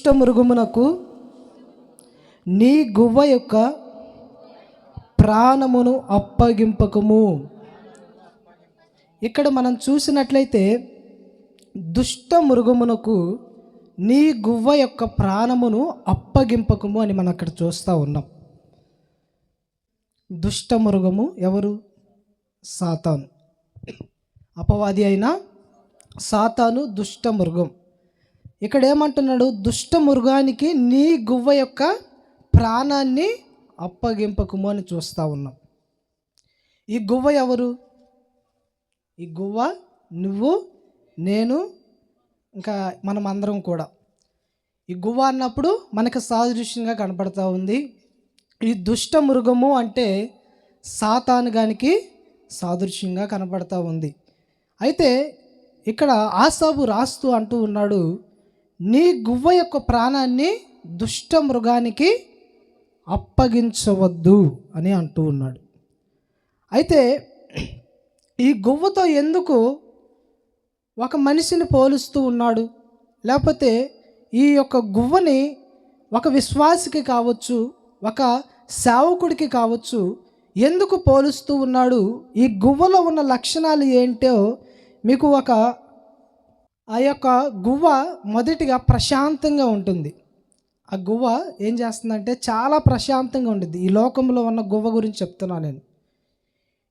దుష్ట మృగమునకు నీ గువ్వ యొక్క ప్రాణమును అప్పగింపకము. ఇక్కడ మనం చూసినట్లయితే దుష్ట మృగమునకు నీ గువ్వ యొక్క ప్రాణమును అప్పగింపకము అని మనం అక్కడ చూస్తూ ఉన్నాం. దుష్ట మృగము ఎవరు? సాతాను, అపవాది అయిన సాతాను దుష్ట మృగం. ఇక్కడ ఏమంటున్నాడు? దుష్ట మృగానికి నీ గువ్వ యొక్క ప్రాణాన్ని అప్పగింపకము అని చూస్తూ ఉన్నాం. ఈ గువ్వ ఎవరు? ఈ గువ్వ నువ్వు, నేను, ఇంకా మనం అందరం కూడా. ఈ గువ్వ అన్నప్పుడు మనకు సాదృశ్యంగా కనపడతా ఉంది. ఈ దుష్ట మృగము అంటే సాతాను గానికి సాదృశ్యంగా కనపడతా ఉంది. అయితే ఇక్కడ ఆసాబు రాస్తూ అంటూ ఉన్నాడు, నీ గువ్వ యొక్క ప్రాణాన్ని దుష్ట మృగానికి అప్పగించవద్దు అని అంటూ ఉన్నాడు. అయితే ఈ గువ్వతో ఎందుకు ఒక మనిషిని పోలుస్తూ ఉన్నాడు? లేకపోతే ఈ యొక్క గువ్వని ఒక విశ్వాసికి కావచ్చు, ఒక సేవకుడికి కావచ్చు ఎందుకు పోలుస్తూ ఉన్నాడు? ఈ గువ్వలో ఉన్న లక్షణాలు ఏంటో మీకు ఆ యొక్క గువ్వ మొదటిగా ప్రశాంతంగా ఉంటుంది. ఆ గువ్వ ఏం చేస్తుందంటే చాలా ప్రశాంతంగా ఉంటుంది. ఈ లోకంలో ఉన్న గువ్వ గురించి చెప్తున్నాను నేను.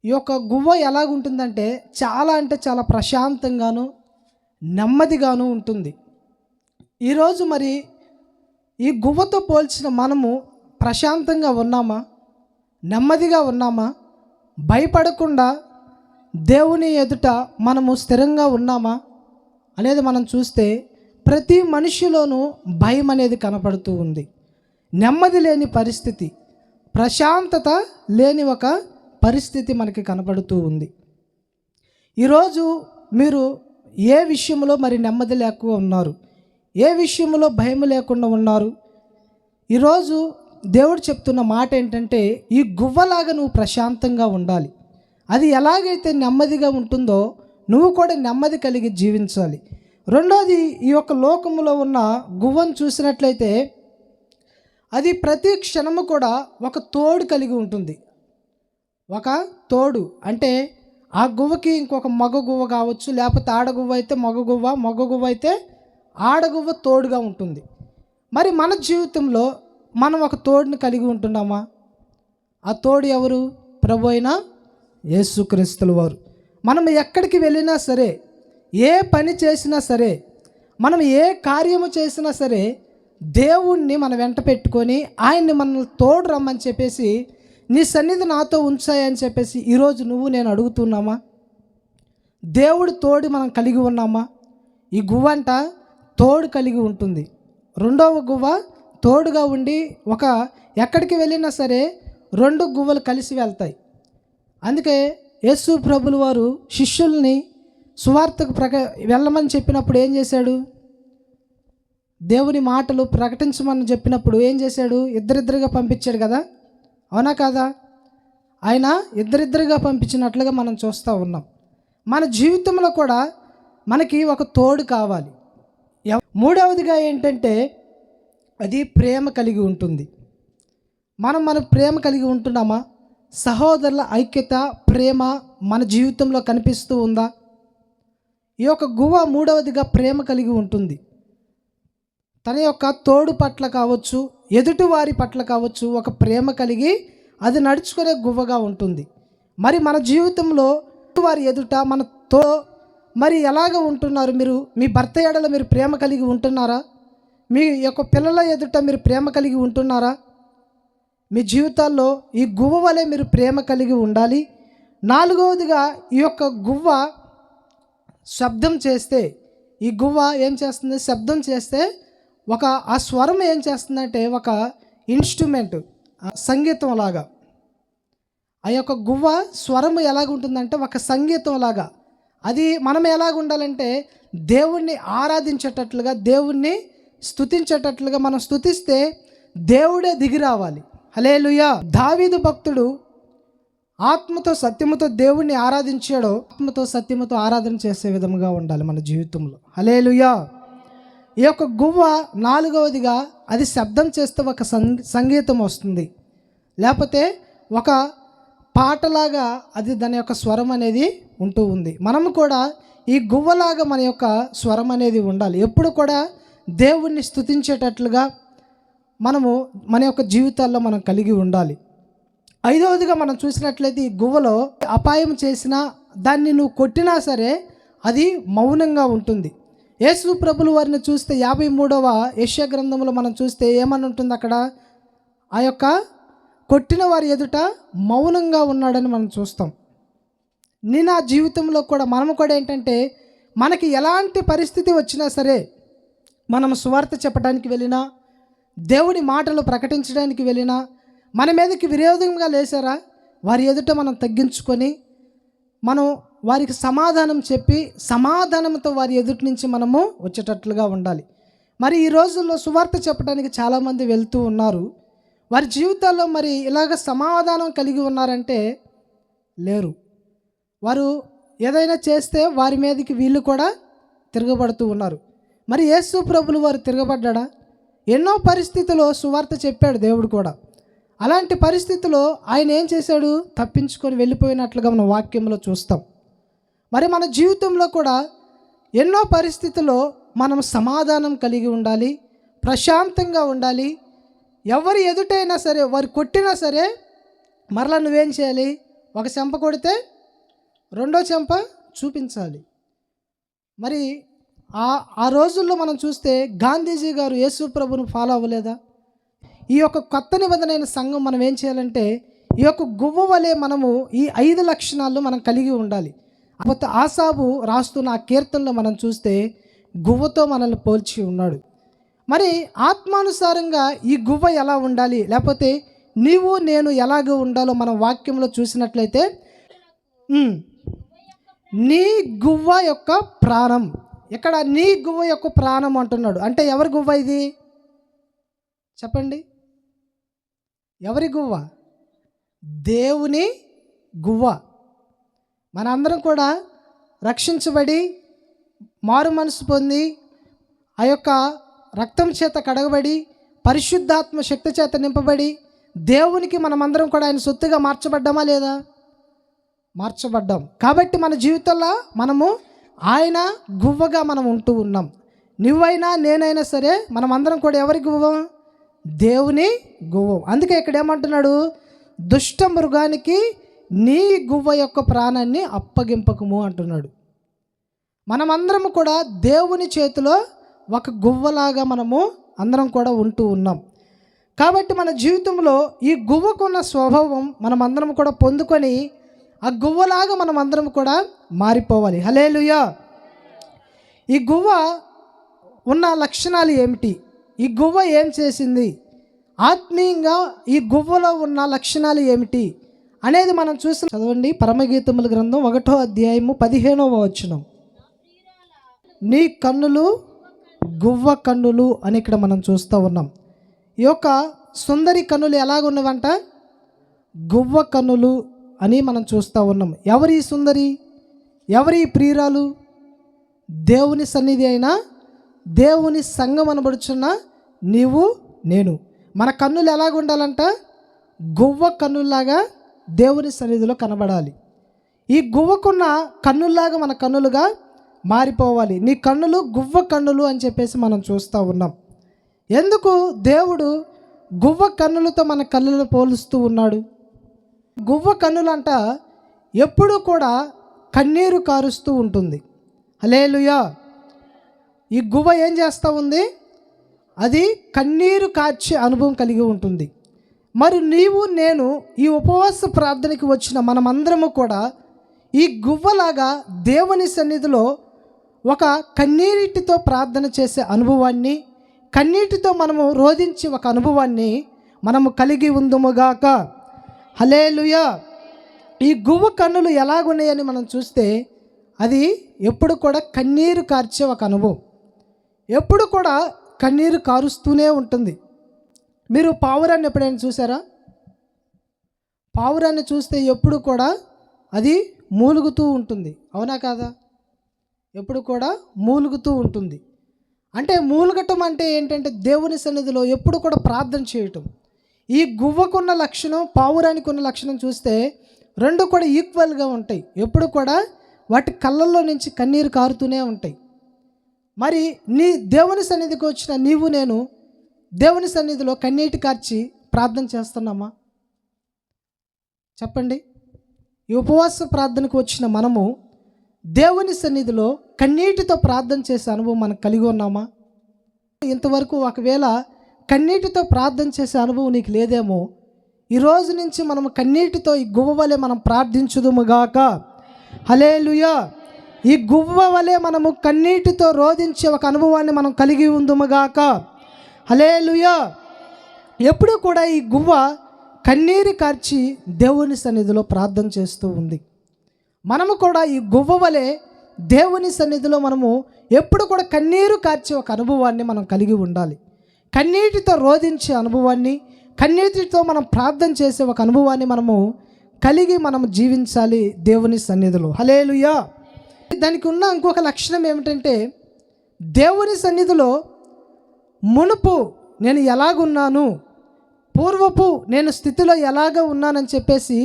ఈ యొక్క గువ్వ ఎలాగుంటుందంటే చాలా ప్రశాంతంగాను నెమ్మదిగాను ఉంటుంది. ఈరోజు మరి ఈ గువ్వతో పోల్చిన మనము ప్రశాంతంగా ఉన్నామా? నెమ్మదిగా ఉన్నామా? భయపడకుండా దేవుని ఎదుట మనము స్థిరంగా ఉన్నామా అనేది మనం చూస్తే ప్రతి మనిషిలోనూ భయం అనేది కనపడుతూ ఉంది. నెమ్మది లేని పరిస్థితి, ప్రశాంతత లేని ఒక పరిస్థితి మనకి కనపడుతూ ఉంది. ఈరోజు మీరు ఏ విషయంలో మరి నెమ్మది లేకుండా ఉన్నారు? ఏ విషయంలో భయం లేకుండా ఉన్నారు? ఈరోజు దేవుడు చెప్తున్న మాట ఏంటంటే, ఈ గువ్వలాగా నువ్వు ప్రశాంతంగా ఉండాలి. అది ఎలాగైతే నెమ్మదిగా ఉంటుందో నువ్వు కూడా నెమ్మది కలిగి జీవించాలి. రెండోది, ఈ యొక్క లోకములో ఉన్న గువ్వను చూసినట్లయితే అది ప్రతి క్షణము కూడా ఒక తోడు కలిగి ఉంటుంది. ఒక తోడు అంటే ఆ గువ్వకి ఇంకొక మగ గువ్వ కావచ్చు, లేకపోతే ఆడగువ్వ అయితే మగ గువ్వ అయితే ఆడగువ్వ తోడుగా ఉంటుంది. మరి మన జీవితంలో మనం ఒక తోడుని కలిగి ఉంటున్నామా? ఆ తోడు ఎవరు? ప్రభు అయిన యేసుక్రీస్తుల వారు. మనం ఎక్కడికి వెళ్ళినా సరే, ఏ పని చేసినా సరే, మనం ఏ కార్యము చేసినా సరే దేవుణ్ణి మన వెంట పెట్టుకొని ఆయన్ని మనల్ని తోడు రమ్మని చెప్పేసి, నీ సన్నిధి నాతో ఉంచాయని చెప్పేసి ఈరోజు నువ్వు నేను అడుగుతున్నామా? దేవుడు తోడు మనం కలిగి ఉన్నామా? ఈ గువ్వంట తోడు కలిగి ఉంటుంది. రెండవ గువ్వ తోడుగా ఉండి ఎక్కడికి వెళ్ళినా సరే రెండు గువ్వలు కలిసి వెళ్తాయి. అందుకే యేసు ప్రభుల వారు శిష్యుల్ని సువార్తకు వెళ్ళమని చెప్పినప్పుడు ఏం చేశాడు? దేవుని మాటలు ప్రకటించమని చెప్పినప్పుడు ఏం చేశాడు? ఇద్దరిద్దరుగా పంపించాడు కదా, అవునా కాదా? ఆయన ఇద్దరిద్దరుగా పంపించినట్లుగా మనం చూస్తూ ఉన్నాం. మన జీవితంలో కూడా మనకి ఒక తోడు కావాలి. మూడవదిగా ఏంటంటే అది ప్రేమ కలిగి ఉంటుంది. మన ప్రేమ కలిగి ఉంటున్నామా? సహోదరుల ఐక్యత, ప్రేమ మన జీవితంలో కనిపిస్తూ ఉందా? ఈ యొక్క గువ్వ మూడవదిగా ప్రేమ కలిగి ఉంటుంది. తన యొక్క తోడు పట్ల కావచ్చు, ఎదుటి వారి పట్ల కావచ్చు, ఒక ప్రేమ కలిగి అది నడుచుకునే గువ్వగా ఉంటుంది. మరి మన జీవితంలో వారి ఎదుట మనతో మరి ఎలాగ ఉంటున్నారు? మీరు మీ భర్త ఎడల మీరు ప్రేమ కలిగి ఉంటున్నారా? మీ యొక్క పిల్లల ఎదుట మీరు ప్రేమ కలిగి ఉంటున్నారా? మీ జీవితాల్లో ఈ గువ్వ వలె మీరు ప్రేమ కలిగి ఉండాలి. నాలుగవదిగా ఈ యొక్క గువ్వ శబ్దం చేస్తే, ఈ గువ్వ ఏం చేస్తుంది? శబ్దం చేస్తే ఆ స్వరం ఏం చేస్తుందంటే ఒక ఇన్స్ట్రుమెంట్, సంగీతం లాగా. ఆ యొక్క గువ్వ స్వరం ఎలాగుంటుందంటే ఒక సంగీతం లాగా. అది మనం ఎలాగ ఉండాలంటే దేవుణ్ణి ఆరాధించేటట్లుగా, దేవుణ్ణి స్తుతించేటట్లుగా. మనం స్తుతిస్తే దేవుడే దిగి రావాలి. హల్లెలూయా. దావీదు భక్తుడు ఆత్మతో సత్యముతో దేవుణ్ణి ఆరాధించాడో, ఆత్మతో సత్యముతో ఆరాధన చేసే విధముగా ఉండాలి మన జీవితంలో. హల్లెలూయా. ఈ యొక్క గువ్వ నాలుగవదిగా అది శబ్దం చేస్తే ఒక సంగీతం వస్తుంది, లేకపోతే ఒక పాటలాగా అది దాని యొక్క స్వరం అనేది ఉంటూ ఉంది. మనము కూడా ఈ గువ్వలాగా మన యొక్క స్వరం అనేది ఉండాలి. ఎప్పుడు కూడా దేవుణ్ణి స్తుతించేటట్లుగా మనము మన యొక్క జీవితాల్లో మనం కలిగి ఉండాలి. ఐదవదిగా మనం చూసినట్లయితే ఈ గువ్వలో అపాయం చేసినా దాన్ని నువ్వు కొట్టినా సరే అది మౌనంగా ఉంటుంది. యేసు ప్రభుల వారిని చూస్తే 53వ యెషయా గ్రంథంలో మనం చూస్తే ఏమని ఉంటుంది అక్కడ, ఆ యొక్క కొట్టిన వారి ఎదుట మౌనంగా ఉన్నాడని మనం చూస్తాం. నా జీవితంలో కూడా మనము కూడా ఏంటంటే మనకి ఎలాంటి పరిస్థితి వచ్చినా సరే, మనం సువార్త చెప్పడానికి వెళ్ళినా, దేవుడి మాటలు ప్రకటించడానికి వెళ్ళినా, మన మీదకి విరోధంగా లేసారా వారి ఎదుట మనం తగ్గించుకొని మనం వారికి సమాధానం చెప్పి సమాధానంతో వారి ఎదుటి నుంచి మనము వచ్చేటట్లుగా ఉండాలి. మరి ఈ రోజుల్లో సువార్త చెప్పడానికి చాలామంది వెళ్తూ ఉన్నారు. వారి జీవితాల్లో మరి ఇలాగ సమాధానం కలిగి ఉన్నారంటే లేరు. వారు ఏదైనా చేస్తే వారి మీదకి వీళ్ళు కూడా తిరగబడుతూ ఉన్నారు. మరి యేసు ప్రభులు వారు తిరగబడ్డా? ఎన్నో పరిస్థితుల్లో సువార్త చెప్పాడు దేవుడు కూడా. అలాంటి పరిస్థితుల్లో ఆయన ఏం చేశాడు? తప్పించుకొని వెళ్ళిపోయినట్లుగా మనం వాక్యంలో చూస్తాం. మరి మన జీవితంలో కూడా ఎన్నో పరిస్థితుల్లో మనం సమాధానం కలిగి ఉండాలి, ప్రశాంతంగా ఉండాలి. ఎవరి ఎదుటైనా సరే, వారు కొట్టినా సరే మరలా నువ్వేం చేయాలి? ఒక చెంప కొడితే రెండో చెంప చూపించాలి. మరి ఆ రోజుల్లో మనం చూస్తే గాంధీజీ గారు యేసు ప్రభును ఫాలో అవ్వలేదా? ఈ యొక్క కొత్త నిబంధనైన సంఘం మనం ఏం చేయాలంటే ఈ యొక్క గువ్వ వలె మనము ఈ 5 లక్షణాలు మనం కలిగి ఉండాలి. కాకపోతే ఆసాబు రాస్తున్న ఆ కీర్తనలో మనం చూస్తే గువ్వతో మనల్ని పోల్చి ఉన్నాడు. మరి ఆత్మానుసారంగా ఈ గువ్వ ఎలా ఉండాలి, లేకపోతే నీవు నేను ఎలాగ ఉండాలో మనం వాక్యంలో చూసినట్లయితే, నీ గువ్వ యొక్క ప్రాణం, ఇక్కడ నీ గువ్వ యొక్క ప్రాణం అంటున్నాడు. అంటే ఎవరి గువ్వ ఇది చెప్పండి? ఎవరి గువ్వ? దేవుని గువ్వ. మనందరం కూడా రక్షించబడి మారు మనసు పొంది ఆ యొక్క రక్తం చేత కడగబడి పరిశుద్ధాత్మ శక్తి చేత నింపబడి దేవునికి మనమందరం కూడా ఆయన సొత్తుగా మార్చబడ్డామా లేదా? మార్చబడ్డాం. కాబట్టి మన జీవితంలో మనము ఆయన గువ్వగా మనం ఉంటూ ఉన్నాం. నువ్వైనా నేనైనా సరే మనమందరం కూడా ఎవరి గువ్వ? దేవుని గువ్వ. అందుకే ఇక్కడ ఏమంటున్నాడు? దుష్ట మృగానికి నీ గువ్వ యొక్క ప్రాణాన్ని అప్పగింపకము అంటున్నాడు. మనమందరం కూడా దేవుని చేతిలో ఒక గువ్వలాగా మనము అందరం కూడా ఉంటూ ఉన్నాం. కాబట్టి మన జీవితంలో ఈ గువ్వకున్న స్వభావం మనమందరం కూడా పొందుకొని ఆ గువ్వలాగా మనం అందరం కూడా మారిపోవాలి. హల్లెలూయా. ఈ గువ్వ ఉన్న లక్షణాలు ఏమిటి? ఈ గువ్వ ఏం చేసింది? ఆత్మీయంగా ఈ గువ్వలో ఉన్న లక్షణాలు ఏమిటి అనేది మనం చూసి చదవండి. పరమగీతముల గ్రంథం 1వ అధ్యాయము 15వ వచనం. నీ కన్నులు గువ్వ కన్నులు అని ఇక్కడ మనం చూస్తూ ఉన్నాం. ఈ యొక్క సుందరి కన్నులు ఎలాగున్నవంట? గువ్వ కన్నులు అని మనం చూస్తూ ఉన్నాం. ఎవరి సుందరి? ఎవరి ప్రియురాలు? దేవుని సన్నిధి అయినా దేవుని సంఘం అనబడుచున్న నీవు నేను. మన కన్నులు ఎలాగ ఉండాలంట? గువ్వ కన్నుల్లాగా దేవుని సన్నిధిలో కనబడాలి. ఈ గువ్వకున్న కన్నుల్లాగా మన కన్నులుగా మారిపోవాలి. నీ కన్నులు గువ్వ కన్నులు అని చెప్పేసి మనం చూస్తూ ఉన్నాం. ఎందుకు దేవుడు గువ్వ కన్నులతో మన కన్నులను పోలుస్తూ ఉన్నాడు? గువ్వ కన్నులంట ఎప్పుడూ కూడా కన్నీరు కారుస్తూ ఉంటుంది. హల్లెలూయా. ఈ గువ్వ ఏం చేస్తూ ఉంది? అది కన్నీరు కార్చే అనుభవం కలిగి ఉంటుంది. మరి నీవు నేను ఈ ఉపవాస ప్రార్థనకి వచ్చిన మనమందరము కూడా ఈ గువ్వలాగా దేవుని సన్నిధిలో ఒక కన్నీటితో ప్రార్థన చేసే అనుభవాన్ని, కన్నీటితో మనము రోధించి ఒక అనుభవాన్ని మనము కలిగి ఉందుముగాక. హల్లెలూయా. ఈ గువ్వ కన్నులు ఎలాగున్నాయని మనం చూస్తే అది ఎప్పుడు కూడా కన్నీరు కార్చే ఒక అనుభవం. ఎప్పుడు కూడా కన్నీరు కారుస్తూనే ఉంటుంది. మీరు పావురాన్ని ఎప్పుడైనా చూసారా? పావురాన్ని చూస్తే ఎప్పుడు కూడా అది మూలుగుతూ ఉంటుంది, అవునా కాదా? ఎప్పుడు కూడా మూలుగుతూ ఉంటుంది. అంటే మూలగటం అంటే ఏంటంటే దేవుని సన్నిధిలో ఎప్పుడు కూడా ప్రార్థన చేయటం. ఈ గువ్వకున్న లక్షణం, పావురానికి ఉన్న లక్షణం చూస్తే రెండు కూడా ఈక్వల్గా ఉంటాయి. ఎప్పుడు కూడా వాటి కళ్ళల్లో నుంచి కన్నీరు కారుతూనే ఉంటాయి. మరి దేవుని సన్నిధికి వచ్చిన నీవు నేను దేవుని సన్నిధిలో కన్నీటి కార్చి ప్రార్థన చేస్తున్నామా? చెప్పండి. ఈ ఉపవాస ప్రార్థనకు వచ్చిన మనము దేవుని సన్నిధిలో కన్నీటితో ప్రార్థన చేసే అనుభవం మనకు కలిగి ఉన్నామా? ఇంతవరకు ఒకవేళ కన్నీటితో ప్రార్థన చేసే అనుభవం నీకు లేదేమో, ఈరోజు నుంచి మనము కన్నీటితో ఈ గువ్వ వలె మనం ప్రార్థించుదుముగాక. హల్లెలూయా. ఈ గువ్వ వలె మనము కన్నీటితో రోధించే ఒక అనుభవాన్ని మనం కలిగి ఉందుముగాక. హల్లెలూయా. ఎప్పుడు కూడా ఈ గువ్వ కన్నీరు కార్చి దేవుని సన్నిధిలో ప్రార్థన చేస్తూ ఉంది. మనము కూడా ఈ గువ్వ వలె దేవుని సన్నిధిలో మనము ఎప్పుడు కూడా కన్నీరు కార్చే ఒక అనుభవాన్ని మనం కలిగి ఉండాలి. కన్నీటితో రోధించే అనుభవాన్ని, కన్నీటితో మనం ప్రార్థన చేసే ఒక అనుభవాన్ని మనము కలిగి మనము జీవించాలి దేవుని సన్నిధిలో. హల్లెలూయా. దానికి ఉన్న ఇంకొక లక్షణం ఏమిటంటే, దేవుని సన్నిధిలో మునుపు నేను ఎలాగున్నాను, పూర్వపు నేను స్థితిలో ఎలాగ ఉన్నానని చెప్పేసి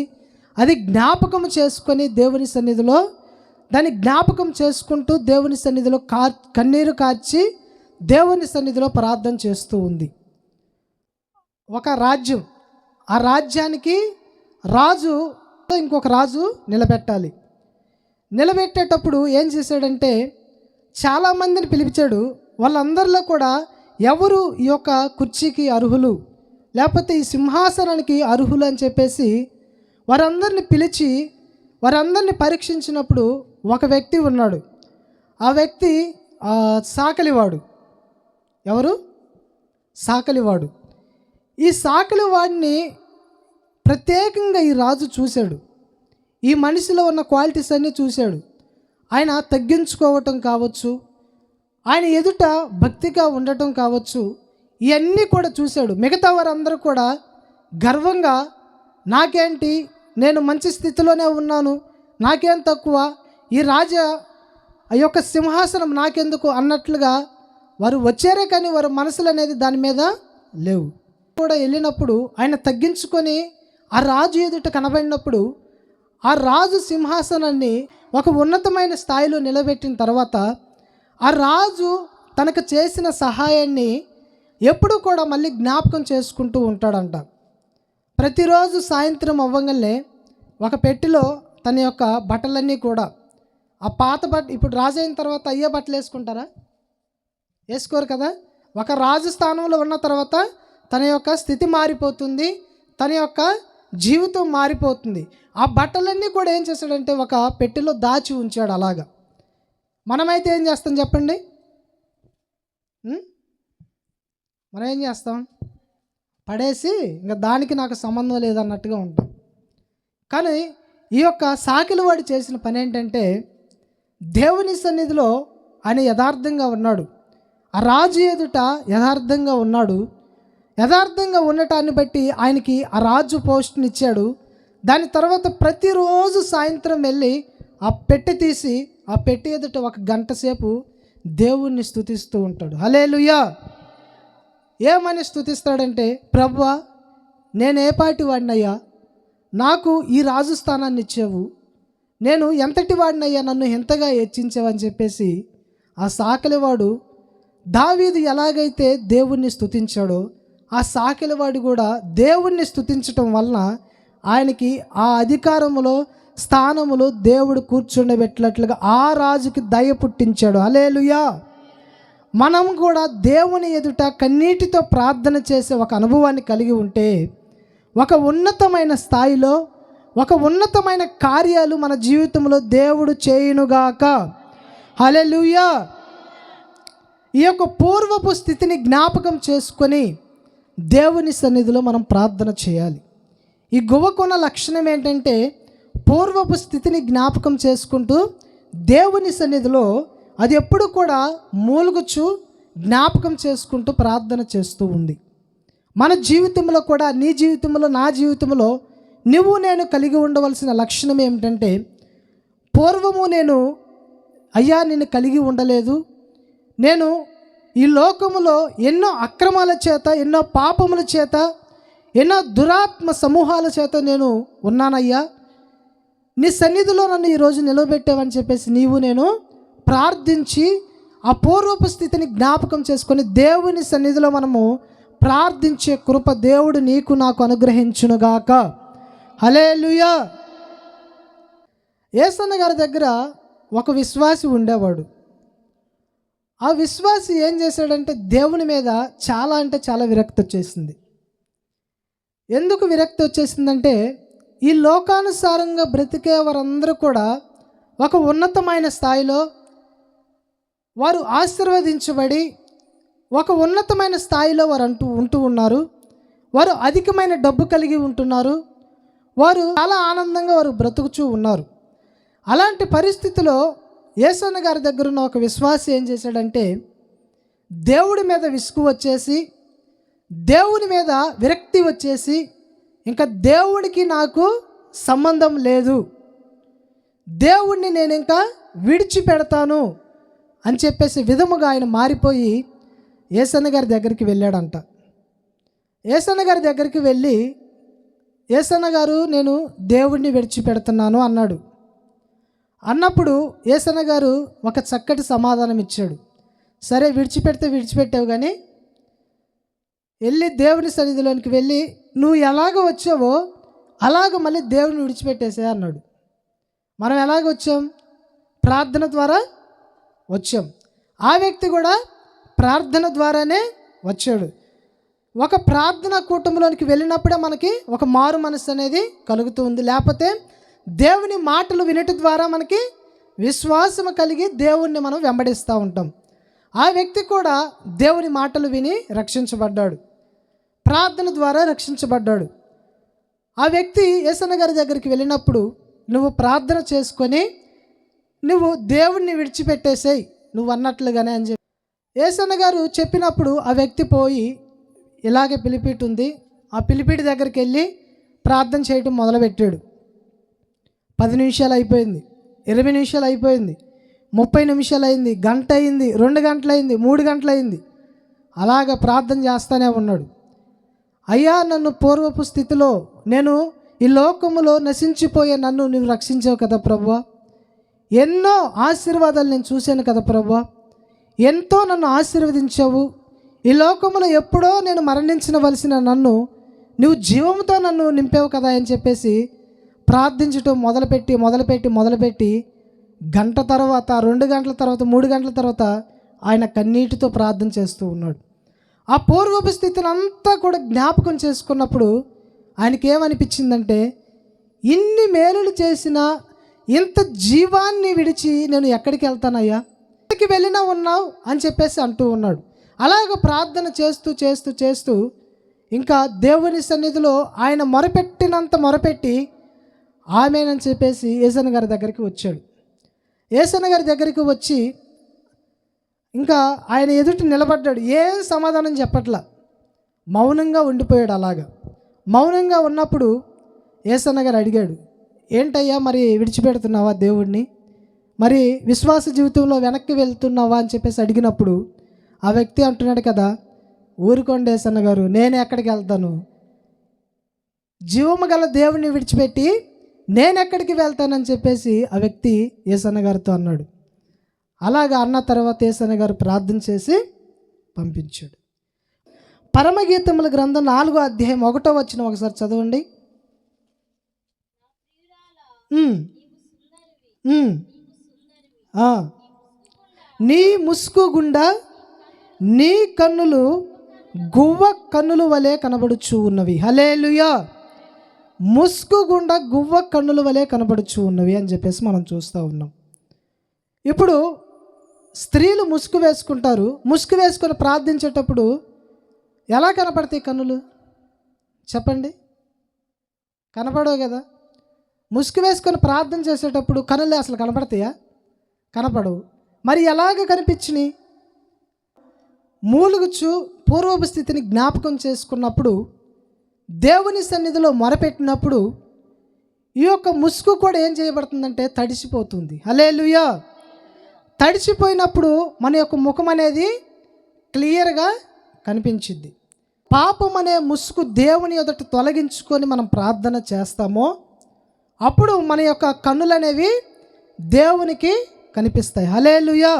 అది జ్ఞాపకం చేసుకొని దేవుని సన్నిధిలో దాన్ని జ్ఞాపకం చేసుకుంటూ దేవుని సన్నిధిలో కన్నీరు కార్చి దేవుని సన్నిధిలో ప్రార్థన చేస్తూ ఉంది. ఒక రాజ్యం, ఆ రాజ్యానికి రాజు ఇంకొక రాజు నిలబెట్టాలి. నిలబెట్టేటప్పుడు ఏం చేశాడంటే చాలామందిని పిలిపించాడు. వాళ్ళందరిలో కూడా ఎవరు ఈ యొక్క కుర్చీకి అర్హులు, లేకపోతే ఈ సింహాసనానికి అర్హులు అని చెప్పేసి వారందరిని పిలిచి వారందరిని పరీక్షించినప్పుడు ఒక వ్యక్తి ఉన్నాడు. ఆ వ్యక్తి సాకలివాడు. ఎవరు? సాకలివాడు. ఈ సాకలివాడిని ప్రత్యేకంగా ఈ రాజు చూశాడు. ఈ మనిషిలో ఉన్న క్వాలిటీస్ అన్నీ చూశాడు. ఆయన తగ్గించుకోవటం కావచ్చు, ఆయన ఎదుట భక్తిగా ఉండటం కావచ్చు, ఇవన్నీ కూడా చూశాడు. మిగతా వారందరూ కూడా గర్వంగా నాకేంటి, నేను మంచి స్థితిలోనే ఉన్నాను, నాకేం తక్కువ, ఈ రాజా ఆ యొక్క సింహాసనం నాకెందుకు అన్నట్లుగా వారు వచ్చారే, కానీ వారి మనసులు అనేది దాని మీద లేవు. కూడా వెళ్ళినప్పుడు ఆయన తగ్గించుకొని ఆ రాజు ఎదుట కనబడినప్పుడు ఆ రాజు సింహాసనాన్ని ఒక ఉన్నతమైన స్థాయిలో నిలబెట్టిన తర్వాత ఆ రాజు తనకు చేసిన సహాయాన్ని ఎప్పుడు కూడా మళ్ళీ జ్ఞాపకం చేసుకుంటూ ఉంటాడంట. ప్రతిరోజు సాయంత్రం అవ్వగానే ఒక పెట్టెలో తన యొక్క బట్టలన్నీ కూడా ఆ పాత ఇప్పుడు రాజు అయిన తర్వాత అయ్యే బట్టలు వేసుకుంటారా? వేసుకోరు కదా. ఒక రాజు స్థానంలో ఉన్న తర్వాత తన యొక్క స్థితి మారిపోతుంది, తన యొక్క జీవితం మారిపోతుంది. ఆ బట్టలన్నీ కూడా ఏం చేశాడంటే ఒక పెట్టెలో దాచి ఉంచాడు. అలాగా మనమైతే ఏం చేస్తాం చెప్పండి? మనం ఏం చేస్తాం? పడేసి ఇంకా దానికి నాకు సంబంధం లేదన్నట్టుగా ఉంటాం. కానీ ఈ యొక్క సాకిలవాడు చేసిన పని ఏంటంటే దేవుని సన్నిధిలో ఆయన యథార్థంగా ఉన్నాడు. ఆ రాజు ఎదుట యథార్థంగా ఉన్నాడు. యథార్థంగా ఉండటాన్ని బట్టి ఆయనకి ఆ రాజు పోస్ట్ని ఇచ్చాడు. దాని తర్వాత ప్రతిరోజు సాయంత్రం వెళ్ళి ఆ పెట్టె తీసి ఆ పెట్టె ఎదుట ఒక గంట సేపు దేవుణ్ణి స్తుతిస్తూ ఉంటాడు. హల్లెలూయా. ఏమని స్తుతిస్తాడంటే, ప్రభువా నేను ఏ పాటి వాడినయ్యా, నాకు ఈ రాజు స్థానాన్ని ఇచ్చావు, నేను ఎంతటి వాడినయ్యా, నన్ను ఎంతగా హెచ్చించావని చెప్పేసి ఆ సాకిలివాడు దావీదు ఎలాగైతే దేవుణ్ణి స్తుతించాడో ఆ సాకిలివాడు కూడా దేవుణ్ణి స్తుతించటం వలన ఆయనకి ఆ అధికారములో స్థానములో దేవుడు కూర్చుండబెట్టినట్లుగా ఆ రాజుకి దయ పుట్టించాడు. హల్లెలూయా. మనం కూడా దేవుని ఎదుట కన్నీటితో ప్రార్థన చేసే ఒక అనుభవాన్ని కలిగి ఉంటే ఒక ఉన్నతమైన స్థాయిలో ఒక ఉన్నతమైన కార్యాలు మన జీవితంలో దేవుడు చేయునుగాక. హల్లెలూయా. ఈ యొక్క పూర్వపు స్థితిని జ్ఞాపకం చేసుకొని దేవుని సన్నిధిలో మనం ప్రార్థన చేయాలి. ఈ గువ్వకున్న లక్షణం ఏంటంటే పూర్వపు స్థితిని జ్ఞాపకం చేసుకుంటూ దేవుని సన్నిధిలో అది ఎప్పుడు కూడా మూలుగుచు జ్ఞాపకం చేసుకుంటూ ప్రార్థన చేస్తూ ఉంది. మన జీవితంలో కూడా, నీ జీవితంలో, నా జీవితంలో నువ్వు నేను కలిగి ఉండవలసిన లక్షణం ఏమిటంటే, పూర్వము నేను అయ్యా నిన్ను కలిగి ఉండలేదు, నేను ఈ లోకములో ఎన్నో అక్రమాల చేత, ఎన్నో పాపముల చేత, ఎన్నో దురాత్మ సమూహాల చేత నేను ఉన్నానయ్యా, నీ సన్నిధిలో నన్ను ఈరోజు నిలబెట్టావని చెప్పేసి నేను ప్రార్థించి ఆ పూర్వపు స్థితిని జ్ఞాపకం చేసుకొని దేవుని సన్నిధిలో మనము ప్రార్థించే కృప దేవుడు నీకు నాకు అనుగ్రహించునుగాక. హల్లెలూయా. యేసన్న గారి దగ్గర ఒక విశ్వాసి ఉండేవాడు. ఆ విశ్వాసి ఏం చేశాడంటే దేవుని మీద చాలా అంటే చాలా విరక్తి వచ్చేసింది. ఎందుకు విరక్తి వచ్చేసిందంటే, ఈ లోకానుసారంగా బ్రతికే వారందరూ కూడా ఒక ఉన్నతమైన స్థాయిలో వారు ఆశీర్వదించబడి ఒక ఉన్నతమైన స్థాయిలో వారు ఉంటూ ఉన్నారు. వారు అధికమైన డబ్బు కలిగి ఉంటున్నారు. వారు చాలా ఆనందంగా వారు బ్రతుకుచూ ఉన్నారు. అలాంటి పరిస్థితిలో యేసన్న గారి దగ్గర ఉన్న ఒక విశ్వాసి ఏం చేశాడంటే, దేవుడి మీద విసుగు వచ్చేసి, దేవుని మీద విరక్తి వచ్చేసి, ఇంకా దేవుడికి నాకు సంబంధం లేదు, దేవుణ్ణి నేను ఇంకా విడిచిపెడతాను అని చెప్పేసి విధముగా ఆయన మారిపోయి యేసన్న గారి దగ్గరికి వెళ్ళాడంట. యేసన్న గారి దగ్గరికి వెళ్ళి, యేసన్న గారు నేను దేవుణ్ణి విడిచిపెడుతున్నాను అన్నాడు. అన్నప్పుడు యేసన్న గారు ఒక చక్కటి సమాధానం ఇచ్చాడు. సరే, విడిచిపెడితే విడిచిపెట్టావు, కానీ వెళ్ళి దేవుని సన్నిధిలోనికి వెళ్ళి నువ్వు ఎలాగ వచ్చావో అలాగ మళ్ళీ దేవుని విడిచిపెట్టేసే అన్నాడు. మనం ఎలాగ వచ్చాం? ప్రార్థన ద్వారా వచ్చాం. ఆ వ్యక్తి కూడా ప్రార్థన ద్వారానే వచ్చాడు. ఒక ప్రార్థన కూటంలోనికి వెళ్ళినప్పుడే మనకి ఒక మారు మనసు అనేది కలుగుతూ ఉంది. లేకపోతే దేవుని మాటలు వినటం ద్వారా మనకి విశ్వాసం కలిగి దేవుణ్ణి మనం వెంబడిస్తూ ఉంటాం. ఆ వ్యక్తి కూడా దేవుని మాటలు విని రక్షించబడ్డాడు, ప్రార్థన ద్వారా రక్షించబడ్డాడు. ఆ వ్యక్తి యేసన్న గారి దగ్గరికి వెళ్ళినప్పుడు, నువ్వు ప్రార్థన చేసుకొని నువ్వు దేవుణ్ణి విడిచిపెట్టేసేయి నువ్వు అన్నట్లుగానే అని చెప్పి యేసన్న గారు చెప్పినప్పుడు ఆ వ్యక్తి పోయి ఇలాగే పిలిపిటి ఉంది, ఆ పిలిపిటి దగ్గరికి వెళ్ళి ప్రార్థన చేయటం మొదలుపెట్టాడు. 10 నిమిషాలు అయిపోయింది, 20 నిమిషాలు అయిపోయింది, 30 నిమిషాలు అయింది, గంట అయింది, 2 గంటలు అయింది, 3 గంటలు అయింది. అలాగ ప్రార్థన చేస్తూనే ఉన్నాడు. అయ్యా, నన్ను పూర్వపు స్థితిలో, నేను ఈ లోకములో నశించిపోయే నన్ను నువ్వు రక్షించావు కదా ప్రభువా, ఎన్నో ఆశీర్వాదాలు నేను చూశాను కదా ప్రభువా, ఎంతో నన్ను ఆశీర్వదించావు. ఈ లోకములో ఎప్పుడో నేను మరణించవలసిన నన్ను నువ్వు జీవంతో నన్ను నింపావు కదా అని చెప్పేసి ప్రార్థించటం మొదలుపెట్టి గంట తర్వాత, 2 గంటల తర్వాత, 3 గంటల తర్వాత ఆయన కన్నీటితో ప్రార్థన చేస్తూ ఉన్నాడు. ఆ పూర్వపు స్థితిని అంతా కూడా జ్ఞాపకం చేసుకున్నప్పుడు ఆయనకి ఏమనిపించిందంటే, ఇన్ని మేలులు చేసిన ఇంత జీవాన్ని విడిచి నేను ఎక్కడికి వెళ్తానయ్యా, ఎక్కడికి వెళ్ళినా ఉన్నావు అని చెప్పేసి అంటూ ఉన్నాడు. అలాగ ప్రార్థన చేస్తూ ఇంకా దేవుని సన్నిధిలో ఆయన మొరపెట్టినంత మొరపెట్టి ఆమేనని చెప్పేసి యేసన్న గారి దగ్గరికి వచ్చాడు. యేసన్న గారి దగ్గరికి వచ్చి ఇంకా ఆయన ఎదుట నిలబడ్డాడు. ఏం సమాధానం చెప్పట్లా, మౌనంగా ఉండిపోయాడు. అలాగా మౌనంగా ఉన్నప్పుడు యేసన్న గారు అడిగాడు, ఏంటయ్యా మరి విడిచిపెడుతున్నావా దేవుణ్ణి, మరి విశ్వాస జీవితంలో వెనక్కి వెళ్తున్నావా అని చెప్పేసి అడిగినప్పుడు ఆ వ్యక్తి అంటున్నాడు కదా, ఊరుకోండి యేసన్న గారు, నేను ఎక్కడికి వెళ్తాను, జీవము గల దేవుణ్ణి విడిచిపెట్టి నేను ఎక్కడికి వెళ్తానని చెప్పేసి ఆ వ్యక్తి యేసన్న గారితో అన్నాడు. అలాగా అన్న తర్వాత యేసన్న గారు ప్రార్థన చేసి పంపించాడు. పరమగీతముల గ్రంథం 4వ అధ్యాయం 1వ వచనం ఒకసారి చదవండి. నీ ముసుగు గుండా నీ కన్నులు గువ్వ కన్నుల వలె కనబడుచు ఉన్నవి. హల్లెలూయా. ముసుగు గుండా గువ్వ కన్నుల వలె కనబడుచు ఉన్నవి అని చెప్పేసి మనం చూస్తూ ఉన్నాం. ఇప్పుడు స్త్రీలు ముసుగు వేసుకుంటారు. ముసుగు వేసుకొని ప్రార్థించేటప్పుడు ఎలా కనపడతాయి కన్నులు చెప్పండి? కనపడవు కదా. ముసుగు వేసుకొని ప్రార్థన చేసేటప్పుడు కన్నులు అసలు కనపడతాయా? కనపడవు. మరి ఎలాగ కనిపించినాయి? మూలుగుచు పూర్వపు స్థితిని జ్ఞాపకం చేసుకున్నప్పుడు, దేవుని సన్నిధిలో మొరపెట్టినప్పుడు ఈ యొక్క ముసుగు కూడా ఏం చేయబడుతుందంటే తడిసిపోతుంది. హల్లెలూయా. తడిసిపోయినప్పుడు మన యొక్క ముఖం అనేది క్లియర్గా కనిపించింది. పాపం అనే ముసుగు దేవుని ఎదుట తొలగించుకొని మనం ప్రార్థన చేస్తామో అప్పుడు మన యొక్క కన్నులు అనేవి దేవునికి కనిపిస్తాయి. హల్లెలూయా.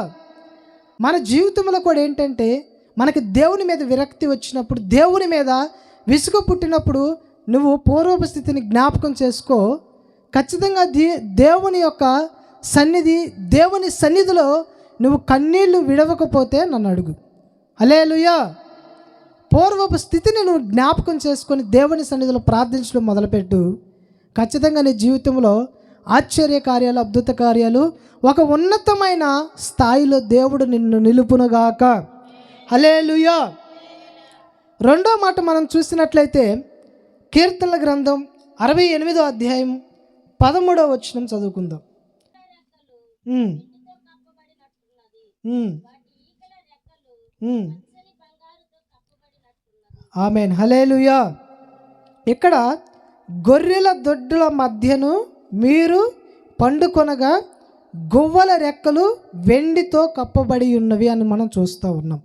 మన జీవితంలో కూడా ఏంటంటే మనకి దేవుని మీద విరక్తి వచ్చినప్పుడు, దేవుని మీద విసుగు పుట్టినప్పుడు నువ్వు పూర్వపు స్థితిని జ్ఞాపకం చేసుకో. ఖచ్చితంగా దేవుని యొక్క దేవుని సన్నిధిలో నువ్వు కన్నీళ్లు విడవకపోతే నన్ను అడుగు. హల్లెలూయా. పూర్వపు స్థితిని నువ్వు జ్ఞాపకం చేసుకొని దేవుని సన్నిధిలో ప్రార్థించడం మొదలుపెట్టు. ఖచ్చితంగా నీ జీవితంలో ఆశ్చర్య కార్యాలు, అద్భుత కార్యాలు, ఒక ఉన్నతమైన స్థాయిలో దేవుడు నిన్ను నిలుపునుగాక. హల్లెలూయా. రెండో మాట మనం చూసినట్లయితే కీర్తనల గ్రంథం 68వ అధ్యాయం 13వ వచనం చదువుకుందాం. ఆమేన్. హల్లెలూయా. ఇక్కడ గొర్రెల దొడ్డుల మధ్యను మీరు పండుకొనగా గువ్వల రెక్కలు వెండితో కప్పబడి ఉన్నవి అని మనం చూస్తూ ఉన్నాం.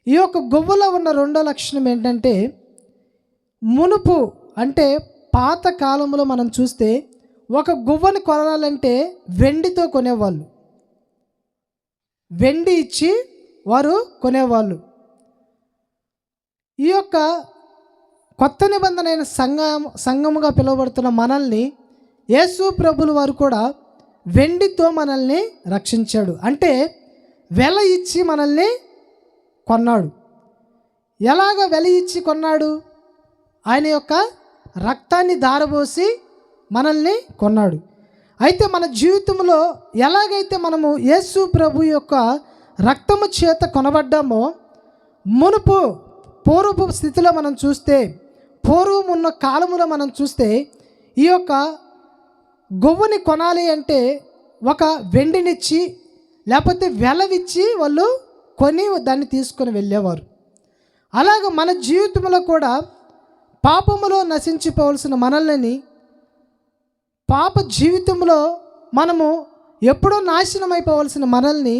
ఈ యొక్క గువ్వలో ఉన్న రెండో లక్షణం ఏంటంటే, మునుపు అంటే పాత కాలంలో మనం చూస్తే ఒక గువ్వని కొనాలంటే వెండితో కొనేవాళ్ళు, వెండి ఇచ్చి వారు కొనేవాళ్ళు. ఈ యొక్క కొత్త నిబంధన అయిన సంఘముగా పిలువబడుతున్న మనల్ని యేసు ప్రభులు వారు కూడా వెండితో మనల్ని రక్షించాడు. అంటే వెల ఇచ్చి మనల్ని కొన్నాడు. ఎలాగ వెల ఇచ్చి కొన్నాడు? ఆయన యొక్క రక్తాన్ని ధారపోసి మనల్ని కొన్నాడు. అయితే మన జీవితంలో ఎలాగైతే మనము యేసు ప్రభు యొక్క రక్తము చేత కొనబడ్డామో, పూర్వపు స్థితిలో మనం చూస్తే, పూర్వం ఉన్న కాలములో మనం చూస్తే, ఈ యొక్క గువ్వని కొనాలి అంటే ఒక వెండినిచ్చి లేకపోతే వెలవిచ్చి వాళ్ళు కొని దాన్ని తీసుకొని వెళ్ళేవారు. అలాగ మన జీవితంలో కూడా పాపములో నశించిపోవలసిన మనల్ని, పాప జీవితంలో మనము ఎప్పుడో నాశనం అయిపోవలసిన మనల్ని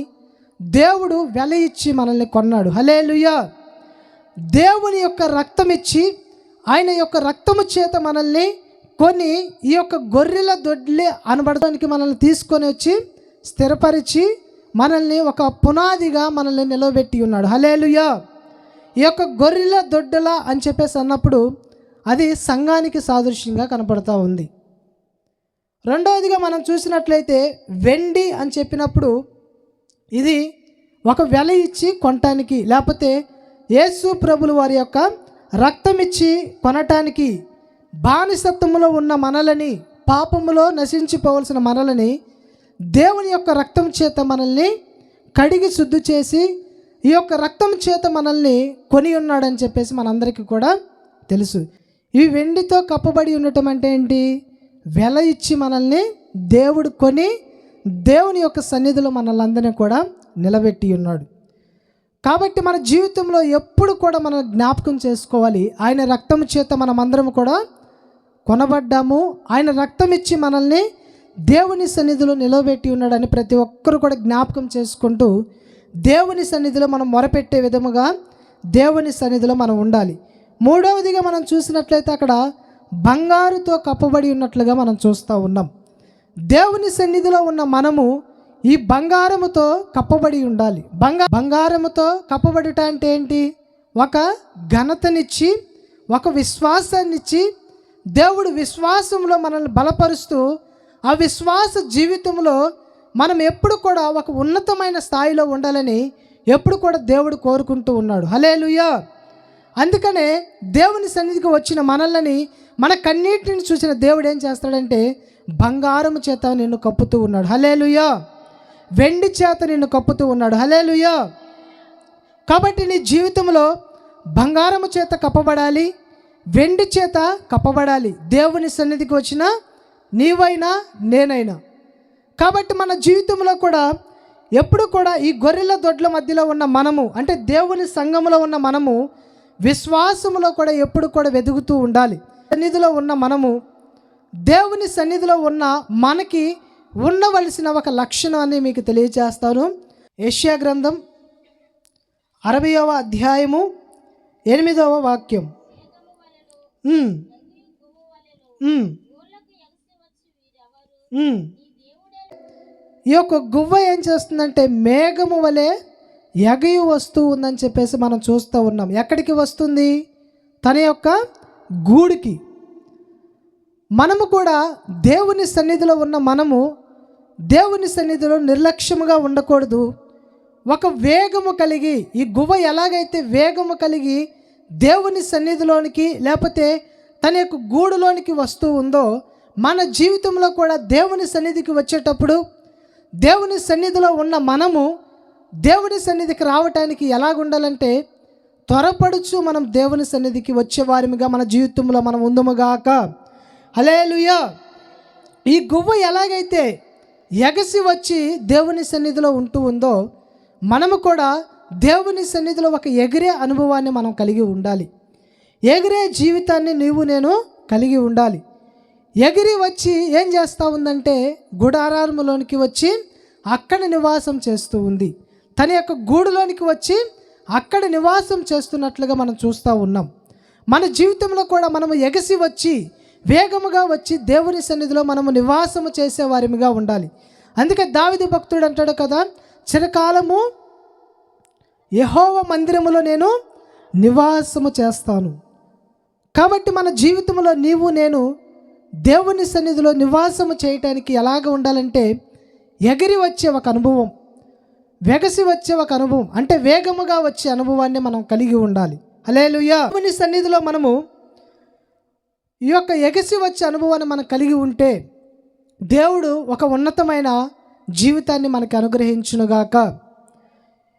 దేవుడు వెల ఇచ్చి మనల్ని కొన్నాడు. హల్లెలూయా. దేవుని యొక్క రక్తం ఇచ్చి, ఆయన యొక్క రక్తము చేత మనల్ని కొని ఈ యొక్క గొర్రెల దొడ్లే అనబడడానికి మనల్ని తీసుకొని వచ్చి స్థిరపరిచి మనల్ని ఒక పునాదిగా మనల్ని నిలబెట్టి ఉన్నాడు. హల్లెలూయా. ఈ యొక్క గొర్రెల దొడ్డల అని చెప్పేసి అన్నప్పుడు అది సంఘానికి సాదృశ్యంగా కనపడతా ఉంది. రెండవదిగా మనం చూసినట్లయితే వెండి అని చెప్పినప్పుడు ఇది ఒక వెల ఇచ్చి కొనటానికి, లేకపోతే యేసు ప్రభులు వారి యొక్క రక్తం ఇచ్చి కొనటానికి, బానిసత్వములో ఉన్న మనలని, పాపములో నశించిపోవలసిన మనలని దేవుని యొక్క రక్తం చేత మనల్ని కడిగి శుద్ధి చేసి ఈ యొక్క రక్తం చేత మనల్ని కొని ఉన్నాడని చెప్పేసి మనందరికీ కూడా తెలుసు. ఇవి వెండితో కప్పబడి ఉండటం అంటే ఏంటి? వెల ఇచ్చి మనల్ని దేవుడు కొని దేవుని యొక్క సన్నిధిలో మనల్ని కూడా నిలబెట్టి ఉన్నాడు. కాబట్టి మన జీవితంలో ఎప్పుడు కూడా మనం జ్ఞాపకం చేసుకోవాలి, ఆయన రక్తం చేత మనమందరం కూడా కొనబడ్డాము, ఆయన రక్తం ఇచ్చి మనల్ని దేవుని సన్నిధిలో నిలబెట్టి ఉన్నాడని ప్రతి ఒక్కరు కూడా జ్ఞాపకం చేసుకుంటూ దేవుని సన్నిధిలో మనం మొరపెట్టే విధముగా దేవుని సన్నిధిలో మనం ఉండాలి. మూడవదిగా మనం చూసినట్లయితే అక్కడ బంగారుతో కప్పబడి ఉన్నట్లుగా మనం చూస్తూ ఉన్నాం. దేవుని సన్నిధిలో ఉన్న మనము ఈ బంగారముతో కప్పబడి ఉండాలి. బంగారముతో కప్పబడుట అంటే ఏంటి? ఒక ఘనతనిచ్చి, ఒక విశ్వాసాన్నిచ్చి, దేవుడు విశ్వాసంలో మనల్ని బలపరుస్తూ ఆ విశ్వాస జీవితంలో మనం ఎప్పుడు కూడా ఒక ఉన్నతమైన స్థాయిలో ఉండాలని ఎప్పుడు కూడా దేవుడు కోరుకుంటూ ఉన్నాడు. హల్లెలూయా. అందుకనే దేవుని సన్నిధికి వచ్చిన మనల్ని, మన కన్నీటిని చూసిన దేవుడు ఏం చేస్తాడంటే బంగారము చేత నిన్ను కప్పుతూ ఉన్నాడు. హల్లెలూయా. వెండి చేత నిన్ను కప్పుతూ ఉన్నాడు. హల్లెలూయా. కాబట్టి నీ జీవితంలో బంగారము చేత కప్పబడాలి, వెండి చేత కప్పబడాలి, దేవుని సన్నిధికి వచ్చిన నీవైనా నేనైనా. కాబట్టి మన జీవితంలో కూడా ఎప్పుడు కూడా ఈ గొర్రెల దొడ్ల మధ్యలో ఉన్న మనము, అంటే దేవుని సంఘములో ఉన్న మనము విశ్వాసములో కూడా ఎప్పుడు కూడా వెతుకుతూ ఉండాలి. సన్నిధిలో ఉన్న మనము, దేవుని సన్నిధిలో ఉన్న మనకి ఉండవలసిన ఒక లక్షణాన్ని మీకు తెలియజేస్తాను. యెషయా గ్రంథం 60వ అధ్యాయము 8వ వాక్యం. ఈ యొక్క గువ్వ ఏం చేస్తుందంటే మేఘము వలె ఎగయి వస్తూ ఉందని చెప్పేసి మనం చూస్తూ ఉన్నాం. ఎక్కడికి వస్తుంది? తన యొక్క గూడికి. మనము కూడా దేవుని సన్నిధిలో ఉన్న మనము దేవుని సన్నిధిలో నిర్లక్ష్యముగా ఉండకూడదు. ఒక వేగము కలిగి, ఈ గువ్వ ఎలాగైతే వేగము కలిగి దేవుని సన్నిధిలోనికి లేకపోతే తన యొక్క గూడులోనికి వస్తూ ఉందో, మన జీవితంలో కూడా దేవుని సన్నిధికి వచ్చేటప్పుడు దేవుని సన్నిధిలో ఉన్న మనము దేవుని సన్నిధికి రావటానికి ఎలాగుండాలంటే త్వరపడుచు మనం దేవుని సన్నిధికి వచ్చేవారిగా మన జీవితంలో మనం ఉందుముగాక. హల్లెలూయా. ఈ గువ్వ ఎలాగైతే ఎగసి వచ్చి దేవుని సన్నిధిలో ఉంటూ ఉందో, మనము కూడా దేవుని సన్నిధిలో ఒక ఎగిరే అనుభవాన్ని మనం కలిగి ఉండాలి. ఎగిరే జీవితాన్ని నీవు నేను కలిగి ఉండాలి. ఎగిరి వచ్చి ఏం చేస్తూ ఉందంటే గుడారాములోనికి వచ్చి అక్కడ నివాసం చేస్తూ ఉంది. తన యొక్క గూడులోనికి వచ్చి అక్కడ నివాసం చేస్తున్నట్లుగా మనం చూస్తూ ఉన్నాం. మన జీవితంలో కూడా మనము ఎగసి వచ్చి వేగముగా వచ్చి దేవుని సన్నిధిలో మనము నివాసము చేసేవారిగా ఉండాలి. అందుకే దావీదు భక్తుడు అంటాడు కదా, చిరకాలము యెహోవా మందిరములో నేను నివాసము చేస్తాను. కాబట్టి మన జీవితంలో నీవు నేను దేవుని సన్నిధిలో నివాసము చేయటానికి ఎలాగ ఉండాలంటే ఎగిరి వచ్చే ఒక అనుభవం, వెగసి వచ్చే ఒక అనుభవం, అంటే వేగముగా వచ్చే అనుభవాన్ని మనం కలిగి ఉండాలి. హల్లెలూయా. దేవుని సన్నిధిలో మనము ఈ యొక్క ఎగసి వచ్చే అనుభవాన్ని మనం కలిగి ఉంటే దేవుడు ఒక ఉన్నతమైన జీవితాన్ని మనకు అనుగ్రహించునుగాక.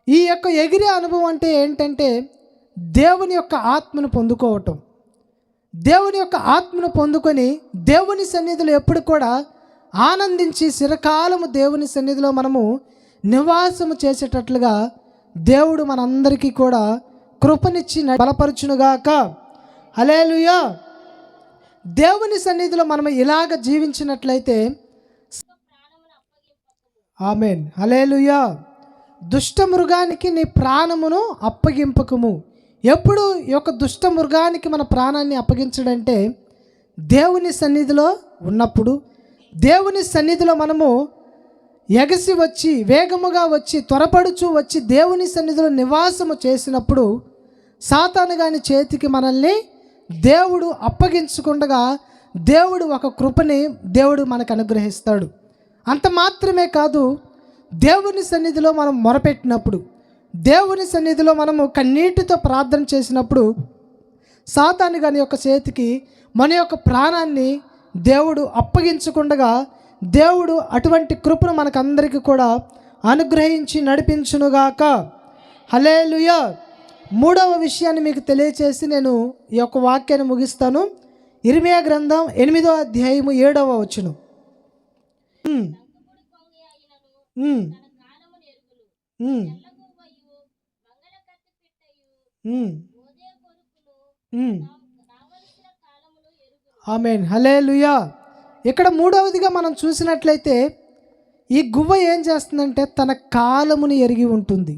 ఈ యొక్క ఎగిరే అనుభవం అంటే ఏంటంటే దేవుని యొక్క ఆత్మను పొందుకోవటం. దేవుని యొక్క ఆత్మను పొందుకొని దేవుని సన్నిధిలో ఎప్పుడు కూడా ఆనందించి చిరకాలము దేవుని సన్నిధిలో మనము నివాసము చేసేటట్లుగా దేవుడు మనందరికీ కూడా కృపనిచ్చి బలపరచునుగాక. హల్లెలూయా. దేవుని సన్నిధిలో మనం ఇలాగ జీవించినట్లయితే ఆమేన్. హల్లెలూయా. దుష్ట మృగానికి నీ ప్రాణమును అప్పగింపకము. ఎప్పుడు ఈ యొక్క దుష్ట మృగానికి మన ప్రాణాన్ని అప్పగించడంటే దేవుని సన్నిధిలో ఉన్నప్పుడు, దేవుని సన్నిధిలో మనము ఎగసి వచ్చి వేగముగా వచ్చి త్వరపడుచు వచ్చి దేవుని సన్నిధిలో నివాసము చేసినప్పుడు సాతాను గాని చేతికి మనల్ని దేవుడు అప్పగించకుండా దేవుడు ఒక కృపని దేవుడు మనకు అనుగ్రహిస్తాడు. అంత మాత్రమే కాదు, దేవుని సన్నిధిలో మనం మొరపెట్టినప్పుడు, దేవుని సన్నిధిలో మనము కన్నీటితో ప్రార్థన చేసినప్పుడు సాతాను గాని యొక్క చేతికి మన యొక్క ప్రాణాన్ని దేవుడు అప్పగించకుండా దేవుడు అటువంటి కృపను మనకందరికీ కూడా అనుగ్రహించి నడిపించునుగాక. హల్లెలూయా. మూడవ విషయాన్ని మీకు తెలియచేసి నేను ఈ యొక్క వాక్యాన్ని ముగిస్తాను. ఇర్మియా గ్రంథం 8వ అధ్యాయము 7వ వచనం. ఆమేన్. హల్లెలూయా. ఇక్కడ మూడవదిగా మనం చూసినట్లయితే ఈ గువ్వ ఏం చేస్తుందంటే తన కాలముని ఎరిగి ఉంటుంది.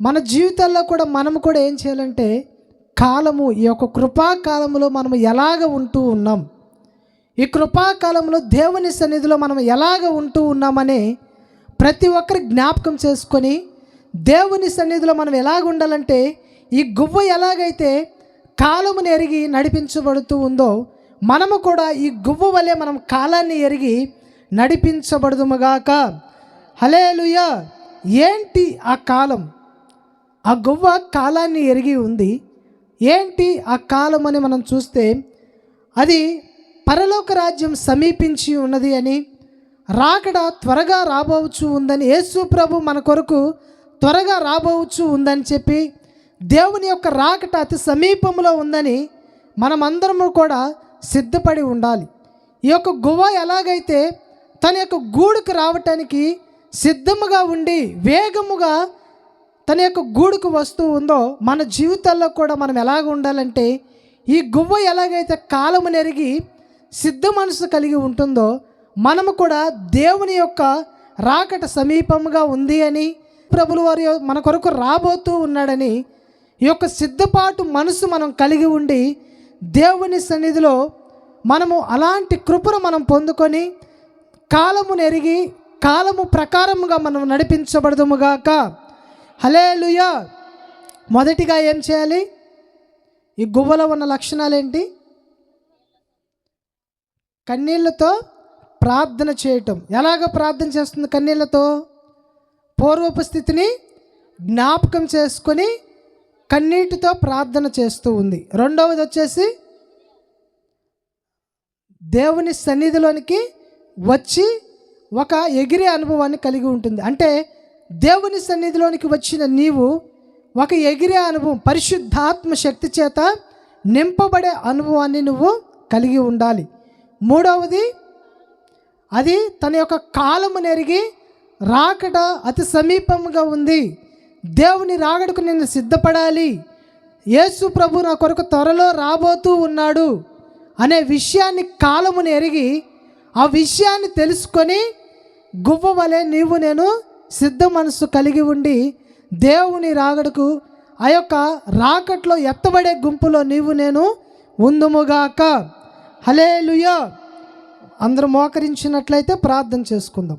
మన జీవితాల్లో కూడా మనము కూడా ఏం చేయాలంటే కాలము, ఈ యొక్క కృపాకాలంలో మనం ఎలాగ ఉంటూ ఉన్నాం, ఈ కృపాకాలంలో దేవుని సన్నిధిలో మనం ఎలాగ ఉంటూ ఉన్నామని ప్రతి ఒక్కరి జ్ఞాపకం చేసుకొని దేవుని సన్నిధిలో మనం ఎలాగ ఉండాలంటే ఈ గువ్వ ఎలాగైతే కాలముని ఎరిగి నడిపించబడుతూ ఉందో మనము కూడా ఈ గువ్వ వలె మనం కాలాన్ని ఎరిగి నడిపించబడుదుముగాక. హల్లెలూయా. ఏంటి ఆ కాలం? ఆ గువ్వ కాలాన్ని ఎరిగి ఉంది. ఏంటి ఆ కాలం అని మనం చూస్తే అది పరలోక రాజ్యం సమీపించి ఉన్నది అని, రాకడ త్వరగా రాబోవచ్చు ఉందని, యేసు ప్రభు మన కొరకు త్వరగా రాబోవచ్చు ఉందని చెప్పి దేవుని యొక్క రాకట అతి సమీపంలో ఉందని మనమందరము కూడా సిద్ధపడి ఉండాలి. ఈ యొక్క గువ్వ ఎలాగైతే తన యొక్క గూడుకు రావటానికి సిద్ధముగా ఉండి వేగముగా తన యొక్క గూడుకు వస్తూ ఉందో మన జీవితాల్లో కూడా మనం ఎలాగ ఉండాలంటే ఈ గువ్వ ఎలాగైతే కాలము నెరిగి సిద్ధ మనసు కలిగి ఉంటుందో మనము కూడా దేవుని యొక్క రాకట సమీపముగా ఉంది అని, ప్రభులు వారి మన కొరకు రాబోతూ ఉన్నాడని ఈ యొక్క సిద్ధపాటు మనసు మనం కలిగి ఉండి దేవుని సన్నిధిలో మనము అలాంటి కృపను మనం పొందుకొని కాలమును ఎరిగి కాలము ప్రకారముగా మనం నడిపించబడదుముగాక. హల్లెలూయా. మొదటిగా ఏం చేయాలి? ఈ గువ్వలో ఉన్న లక్షణాలు ఏంటి? కన్నీళ్లతో ప్రార్థన చేయటం. ఎలాగ ప్రార్థన చేస్తుంది కన్నీళ్లతో? పూర్వపు స్థితిని జ్ఞాపకం చేసుకొని కన్నీటితో ప్రార్థన చేస్తూ ఉంది. రెండవది వచ్చేసి దేవుని సన్నిధిలోనికి వచ్చి ఒక ఎగిరే అనుభవాన్ని కలిగి ఉంటుంది. అంటే దేవుని సన్నిధిలోనికి వచ్చిన నీవు ఒక ఎగిరే అనుభవం, పరిశుద్ధాత్మ శక్తి చేత నింపబడే అనుభవాన్ని నువ్వు కలిగి ఉండాలి. మూడవది, అది తన యొక్క కాలము నెరిగి రాకడ అతి సమీపంగా ఉంది, దేవుని రాకడకు నేను సిద్ధపడాలి, యేసు ప్రభు నా కొరకు త్వరలో రాబోతూ ఉన్నాడు అనే విషయాన్ని కాలముని ఎరిగి ఆ విషయాన్ని తెలుసుకొని గువ్వ వలె నీవు నేను సిద్ధ మనసు కలిగి ఉండి దేవుని రాకడకు ఆ యొక్క రాకట్లో ఎత్తబడే గుంపులో నీవు నేను ఉందుముగాక. హల్లెలూయా. అందరూ మోకరించినట్లయితే ప్రార్థన చేసుకుందాం.